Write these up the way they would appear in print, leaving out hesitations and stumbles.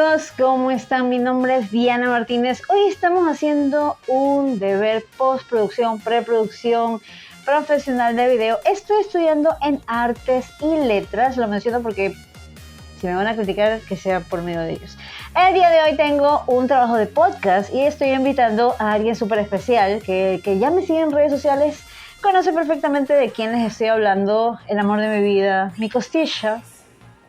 amigos, ¿cómo están? Mi nombre es Diana Martínez. Hoy estamos haciendo un deber postproducción, preproducción profesional de video. Estoy estudiando en artes y letras, lo menciono porque si me van a criticar, que sea por medio de ellos. El día de hoy tengo un trabajo de podcast y estoy invitando a alguien súper especial que ya me sigue en redes sociales, conoce perfectamente de quién les estoy hablando, el amor de mi vida, mi costilla,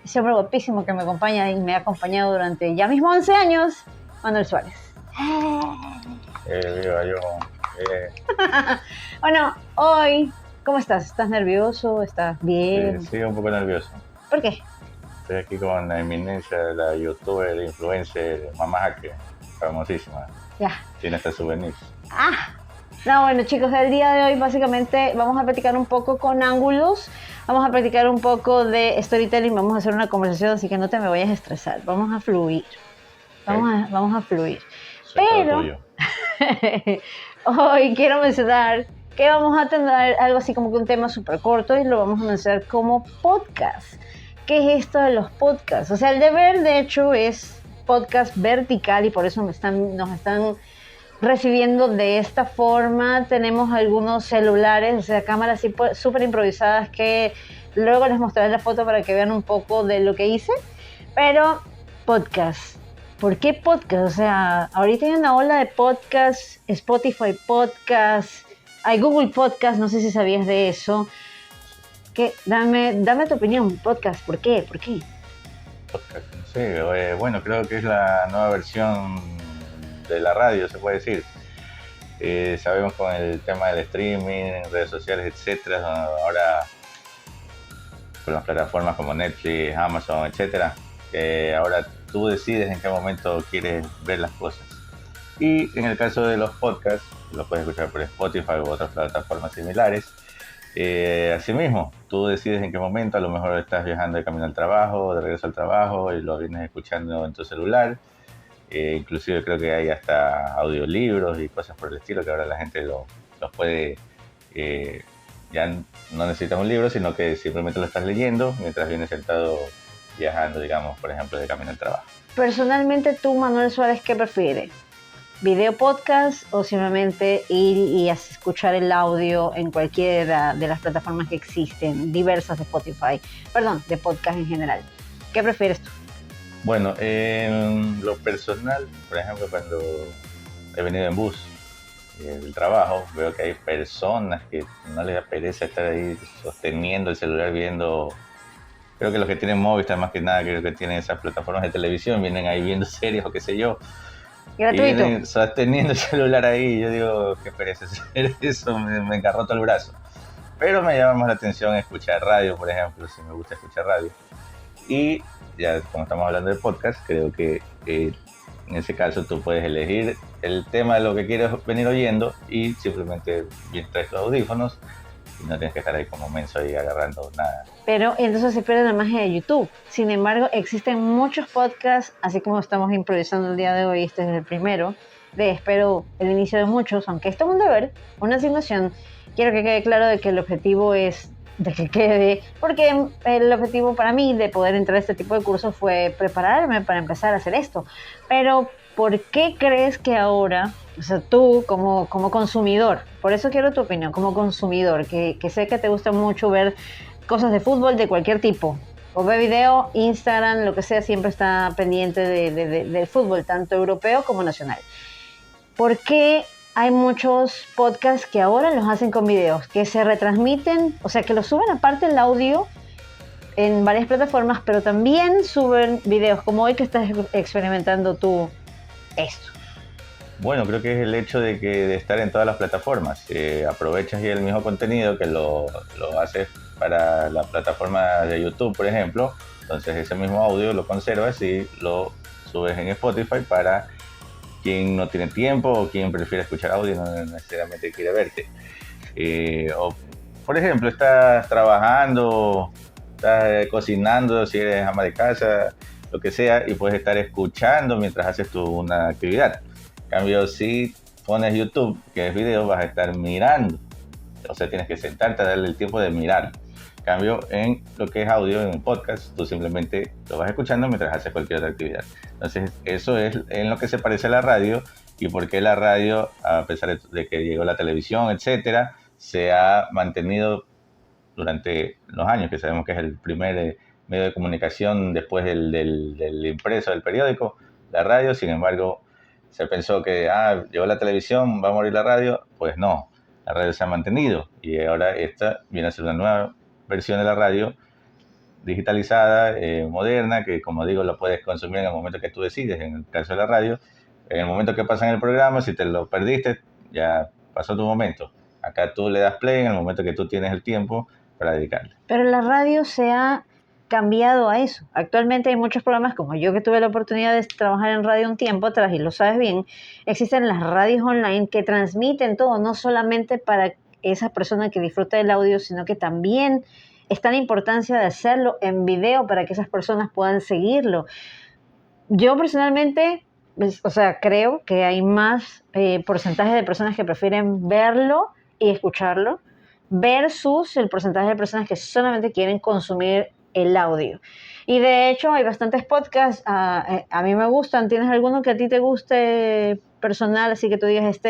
ese hombre guapísimo que me acompaña y me ha acompañado durante ya mismo 11 años, Manuel Suárez. Viva yo. Bueno, hoy, ¿cómo estás? ¿Estás nervioso? ¿Estás bien? Sí, un poco nervioso. ¿Por qué? Estoy aquí con la eminencia de la youtuber, influencer, mamá hacker, famosísima. Ya. Tiene hasta souvenirs. No, bueno, chicos, el día de hoy básicamente vamos a practicar un poco con ángulos, vamos a practicar un poco de storytelling, vamos a hacer una conversación, así que no te me vayas a estresar, vamos a fluir, vamos a fluir. Soy todo Pero tuyo. hoy quiero mencionar que vamos a tener algo así como que un tema súper corto y lo vamos a mencionar como podcast. ¿Qué es esto de los podcasts? O sea, el deber de hecho es podcast vertical y por eso nos están recibiendo de esta forma. Tenemos algunos celulares, o sea, cámaras súper improvisadas que luego les mostraré la foto para que vean un poco de lo que hice. Pero podcast, ¿por qué podcast? O sea, ahorita hay una ola de podcast, Spotify podcast, hay Google Podcast, no sé si sabías de eso. Dame tu opinión, podcast, ¿por qué? Podcast, no sé, bueno, creo que es la nueva versión de la radio, se puede decir. Sabemos con el tema del streaming, redes sociales, etcétera, ahora con las plataformas como Netflix, Amazon, etcétera, ahora tú decides en qué momento quieres ver las cosas. Y en el caso de los podcasts, los puedes escuchar por Spotify u otras plataformas similares. Asimismo, tú decides en qué momento, a lo mejor estás viajando de camino al trabajo, de regreso al trabajo y lo vienes escuchando en tu celular. Inclusive creo que hay hasta audiolibros y cosas por el estilo que ahora la gente los puede, ya no necesitas un libro, sino que simplemente lo estás leyendo mientras vienes sentado viajando, digamos, por ejemplo, de camino al trabajo. Personalmente tú, Manuel Suárez, ¿qué prefieres? ¿Video podcast o simplemente ir y escuchar el audio en cualquiera de las plataformas que existen, diversas de Spotify, de podcast en general? ¿Qué prefieres tú? Bueno, en lo personal, por ejemplo, cuando he venido en bus del trabajo, veo que hay personas que no les da pereza estar ahí sosteniendo el celular viendo. Creo que los que tienen Movistar, más que nada, creo que tienen esas plataformas de televisión, vienen ahí viendo series o qué sé yo. Gratuito. Y vienen sosteniendo el celular ahí, yo digo, qué pereza hacer eso, me engarroto el brazo. Pero me llama más la atención escuchar radio, por ejemplo, si me gusta escuchar radio. Y ya como estamos hablando de podcast, creo que en ese caso tú puedes elegir el tema de lo que quieres venir oyendo y simplemente bien traes tus audífonos y no tienes que estar ahí como menso ahí agarrando nada. Pero entonces se pierde la magia de YouTube. Sin embargo, existen muchos podcasts, así como estamos improvisando el día de hoy, este es el primero, espero el inicio de muchos, aunque esto es un deber, una asignación. Quiero que quede claro de que el objetivo es de que quede, porque el objetivo para mí de poder entrar a este tipo de cursos fue prepararme para empezar a hacer esto. Pero, ¿por qué crees que ahora, o sea, tú como consumidor, por eso quiero tu opinión, como consumidor, que sé que te gusta mucho ver cosas de fútbol de cualquier tipo, o ve video, Instagram, lo que sea, siempre está pendiente del fútbol, tanto europeo como nacional? ¿Por qué hay muchos podcasts que ahora los hacen con videos, que se retransmiten, o sea, que los suben aparte el audio en varias plataformas, pero también suben videos, como hoy que estás experimentando tú esto? Bueno, creo que es el hecho de estar en todas las plataformas. Aprovechas y el mismo contenido que lo haces para la plataforma de YouTube, por ejemplo. Entonces ese mismo audio lo conservas y lo subes en Spotify para quien no tiene tiempo o quien prefiere escuchar audio y no necesariamente quiere verte. O, por ejemplo, estás trabajando, estás cocinando, si eres ama de casa, lo que sea, y puedes estar escuchando mientras haces una actividad. En cambio, si pones YouTube, que es video, vas a estar mirando. O sea, tienes que sentarte a darle el tiempo de mirar. Cambio en lo que es audio, en un podcast, tú simplemente lo vas escuchando mientras haces cualquier otra actividad. Entonces, eso es en lo que se parece a la radio y por qué la radio, a pesar de que llegó la televisión, etcétera, se ha mantenido durante los años, que sabemos que es el primer medio de comunicación después del impreso, del periódico, la radio. Sin embargo, se pensó que llegó la televisión, va a morir la radio. Pues no, la radio se ha mantenido y ahora esta viene a ser una nueva versión de la radio digitalizada, moderna, que como digo, lo puedes consumir en el momento que tú decides. En el caso de la radio, en el momento que pasa en el programa, si te lo perdiste, ya pasó tu momento. Acá tú le das play en el momento que tú tienes el tiempo para dedicarle. Pero la radio se ha cambiado a eso. Actualmente hay muchos programas, como yo que tuve la oportunidad de trabajar en radio un tiempo atrás, y lo sabes bien, existen las radios online que transmiten todo, no solamente para esa persona que disfruta del audio, sino que también está la importancia de hacerlo en video para que esas personas puedan seguirlo. Yo personalmente, creo que hay más porcentaje de personas que prefieren verlo y escucharlo versus el porcentaje de personas que solamente quieren consumir el audio. Y de hecho hay bastantes podcasts, a mí me gustan. ¿Tienes alguno que a ti te guste personal, así que tú digas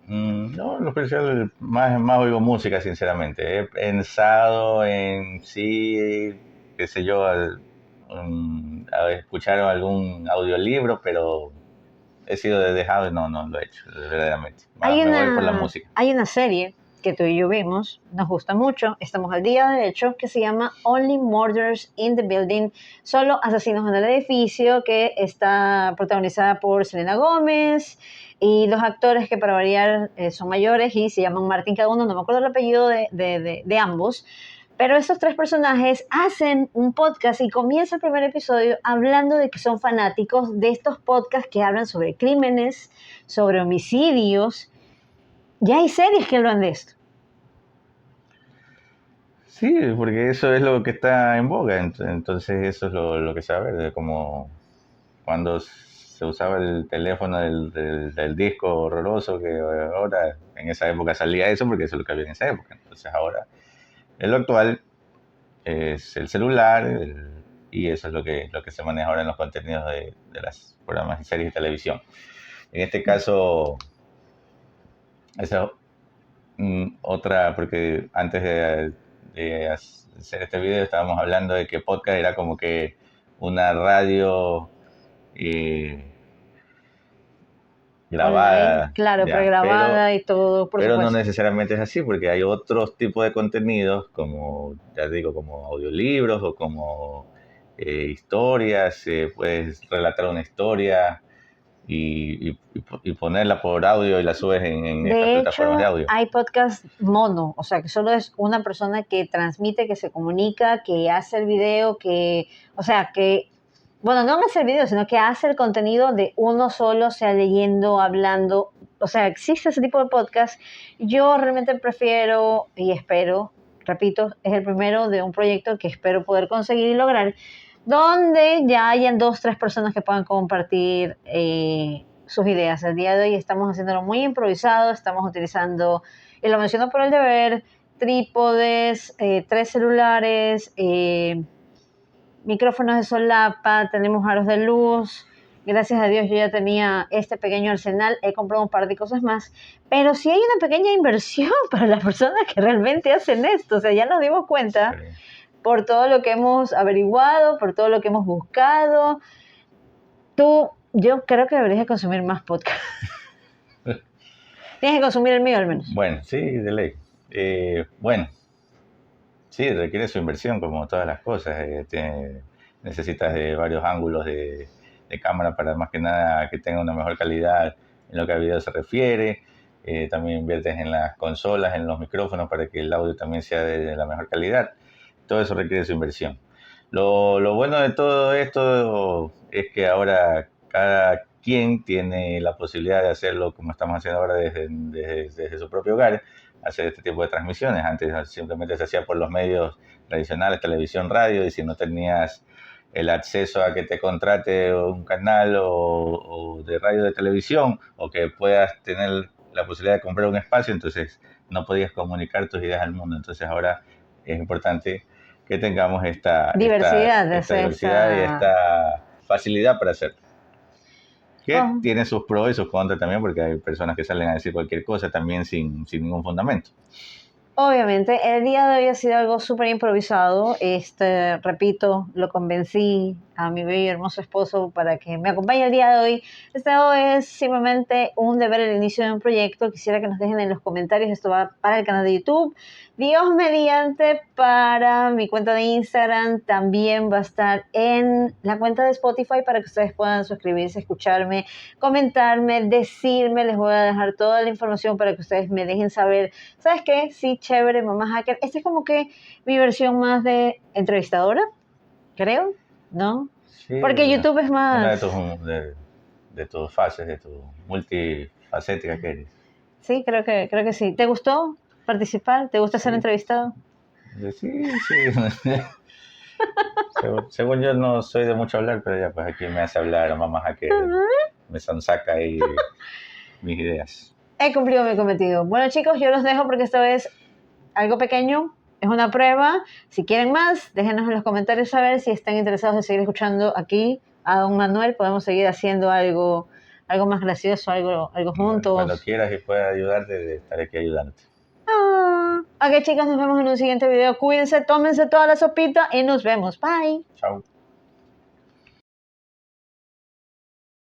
No, lo especial, más oigo música, sinceramente. He pensado en sí, qué sé yo, a escuchar algún audiolibro, pero he sido dejado y no lo he hecho, verdaderamente. Me voy por la música. Hay una serie que tú y yo vimos, nos gusta mucho, estamos al día de hecho, que se llama Only Murders in the Building, solo asesinos en el edificio, que está protagonizada por Selena Gómez y los actores que para variar son mayores y se llaman Martín cada uno, no me acuerdo el apellido de ambos, pero estos tres personajes hacen un podcast y comienza el primer episodio hablando de que son fanáticos de estos podcasts que hablan sobre crímenes, sobre homicidios. Ya hay series que hablan de esto. Sí, porque eso es lo que está en boga, entonces eso es lo que se va a ver, como cuando se usaba el teléfono del disco horroroso, que ahora en esa época salía eso porque eso es lo que había en esa época. Entonces ahora lo actual es el celular y eso es lo que se maneja ahora en los contenidos de las programas y series de televisión. En este caso, esa otra, porque antes de hacer este video estábamos hablando de que podcast era como que una radio grabada, Online, claro, pregrabada y todo, por pero no supuesto. necesariamente es así, porque hay otros tipos de contenidos, como ya digo, como audiolibros o como historias. Puedes relatar una historia y ponerla por audio y la subes en estas De plataformas de hecho, audio. hay podcast mono, o sea, que solo es una persona que transmite, que se comunica, que hace el video, bueno, no hace el video, sino que hace el contenido de uno solo, sea leyendo, hablando. O sea, existe ese tipo de podcast. Yo realmente prefiero y espero, repito, es el primero de un proyecto que espero poder conseguir y lograr, donde ya hayan 2, 3 personas que puedan compartir sus ideas. El día de hoy estamos haciéndolo muy improvisado, estamos utilizando, y lo menciono por el deber, trípodes, 3 celulares, micrófonos de solapa, tenemos aros de luz. Gracias a Dios yo ya tenía este pequeño arsenal, he comprado un par de cosas más, pero sí hay una pequeña inversión para las personas que realmente hacen esto. O sea, ya nos dimos cuenta por todo lo que hemos averiguado, por todo lo que hemos buscado. Yo creo que deberías de consumir más podcast. Tienes que consumir el mío al menos. Bueno, sí, de ley. Bueno, sí, requiere su inversión como todas las cosas. Necesitas de varios ángulos de cámara para más que nada que tenga una mejor calidad en lo que a video se refiere. También inviertes en las consolas, en los micrófonos para que el audio también sea de la mejor calidad. Todo eso requiere su inversión. Lo bueno de todo esto es que ahora cada quien tiene la posibilidad de hacerlo como estamos haciendo ahora desde su propio hogar, hacer este tipo de transmisiones. Antes simplemente se hacía por los medios tradicionales, televisión, radio, y si no tenías el acceso a que te contrate un canal o de radio de televisión, o que puedas tener la posibilidad de comprar un espacio, entonces no podías comunicar tus ideas al mundo. Entonces ahora es importante que tengamos esta Diversidad, esta diversidad y esta facilidad para hacerlo. Que tiene sus pros y sus contras también, porque hay personas que salen a decir cualquier cosa también sin ningún fundamento. Obviamente, el día de hoy ha sido algo súper improvisado. Repito, lo convencí a mi bello y hermoso esposo para que me acompañe el día de hoy. Esto es simplemente un deber, el inicio de un proyecto. Quisiera que nos dejen en los comentarios. Esto va para el canal de YouTube. Dios mediante, para mi cuenta de Instagram. También va a estar en la cuenta de Spotify para que ustedes puedan suscribirse, escucharme, comentarme, decirme. Les voy a dejar toda la información para que ustedes me dejen saber. ¿Sabes qué? Sí, chévere, mamá hacker. Esta es como que mi versión más de entrevistadora, creo, ¿no? Sí, porque YouTube es más... de tus fases, de tu multifacética que eres. Sí, creo que sí. ¿Te gustó participar? ¿Te gusta ser entrevistado? Sí. Según yo no soy de mucho hablar, pero ya pues aquí me hace hablar mamá hacker, me sonsaca ahí mis ideas. He cumplido mi cometido. Bueno, chicos, yo los dejo porque esta vez algo pequeño, es una prueba. Si quieren más, déjenos en los comentarios saber si están interesados en seguir escuchando aquí a don Manuel. Podemos seguir haciendo algo más gracioso, algo juntos. Cuando quieras y pueda ayudarte, estaré aquí ayudándote. Ok, chicos, nos vemos en un siguiente video. Cuídense, tómense toda la sopita y nos vemos. Bye. Chao.